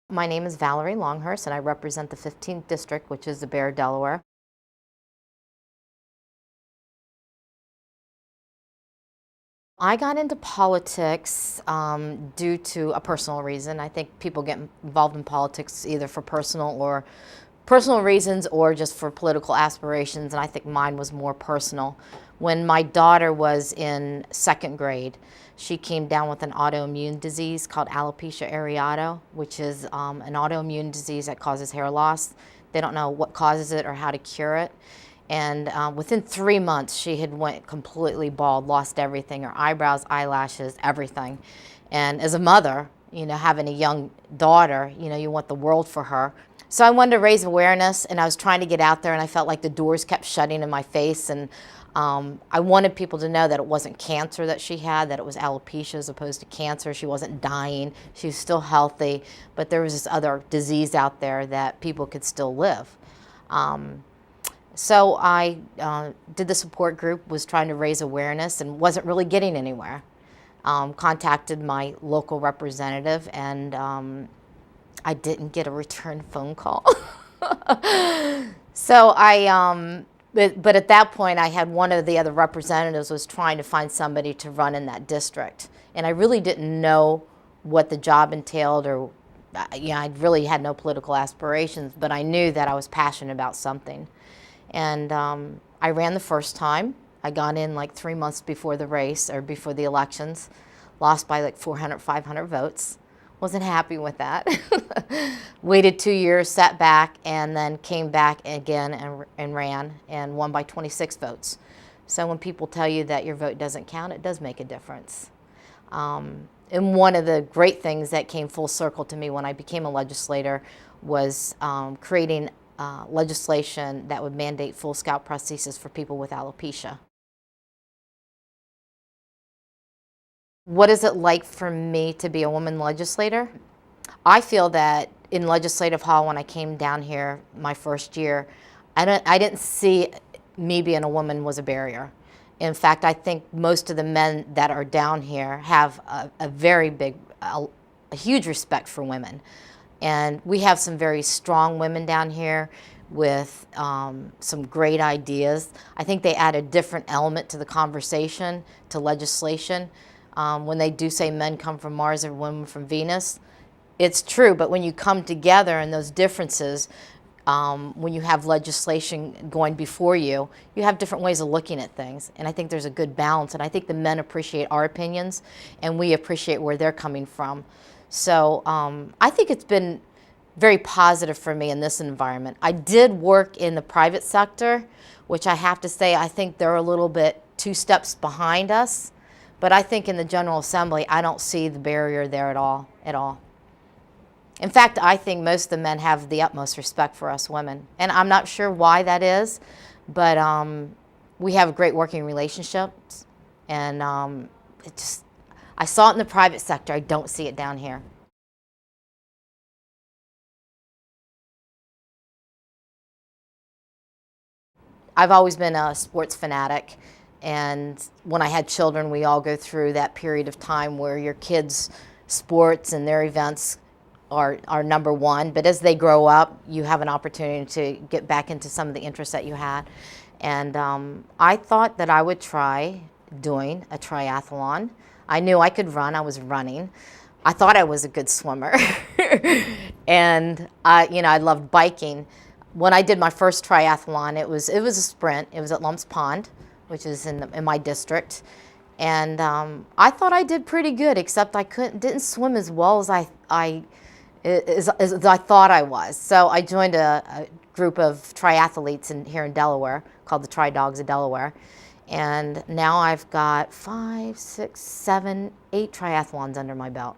My name is Valerie Longhurst, and I represent the 15th District, which is the Bear, Delaware. I got into politics due to a personal reason. I think people get involved in politics either for personal reasons or just for political aspirations, and I think mine was more personal. When my daughter was in second grade, she came down with an autoimmune disease called alopecia areata, which is an autoimmune disease that causes hair loss. They don't know what causes it or how to cure it. And within 3 months, she had went completely bald, lost everything, her eyebrows, eyelashes, everything. And as a mother, having a young daughter, you want the world for her. So I wanted to raise awareness, and I was trying to get out there, and I felt like the doors kept shutting in my face. And I wanted people to know that it wasn't cancer that she had, that it was alopecia as opposed to cancer. She wasn't dying. She was still healthy, but there was this other disease out there that people could still live. So I did the support group, was trying to raise awareness and wasn't really getting anywhere. Contacted my local representative, and I didn't get a return phone call. So but at that point I had one of the other representatives was trying to find somebody to run in that district. And I really didn't know what the job entailed, or I really had no political aspirations, but I knew that I was passionate about something. And I ran the first time. I got in like 3 months before the race, or before the elections, lost by like 400, 500 votes. Wasn't happy with that. Waited 2 years, sat back, and then came back again and ran and won by 26 votes. So when people tell you that your vote doesn't count, it does make a difference. And one of the great things that came full circle to me when I became a legislator was creating legislation that would mandate full scalp prosthesis for people with alopecia. What is it like for me to be a woman legislator? I feel that in Legislative Hall, when I came down here my first year, I didn't see me being a woman was a barrier. In fact, I think most of the men that are down here have a very big, a huge respect for women. And we have some very strong women down here with some great ideas. I think they add a different element to the conversation, to legislation. When they do say men come from Mars and women from Venus, it's true, but when you come together and those differences, when you have legislation going before you, you have different ways of looking at things. And I think there's a good balance, and I think the men appreciate our opinions, and we appreciate where they're coming from. So I think it's been very positive for me in this environment. I did work in the private sector, which I have to say, I think they're a little bit 2 steps behind us. But I think in the General Assembly, I don't see the barrier there at all, In fact, I think most of the men have the utmost respect for us women. And I'm not sure why that is, but we have great working relationships. And I saw it in the private sector. I don't see it down here. I've always been a sports fanatic. And when I had children, we all go through that period of time where your kids' sports and their events are number one. But as they grow up, you have an opportunity to get back into some of the interests that you had. And I thought that I would try doing a triathlon. I knew I could run. I was running. I thought I was a good swimmer. And I loved biking. When I did my first triathlon, it was a sprint. It was at Lumps Pond, which is in my district. And I thought I did pretty good, except I didn't swim as well as I thought I was. So I joined a group of triathletes here in Delaware called the Tri Dogs of Delaware. And now I've got 5, 6, 7, 8 triathlons under my belt.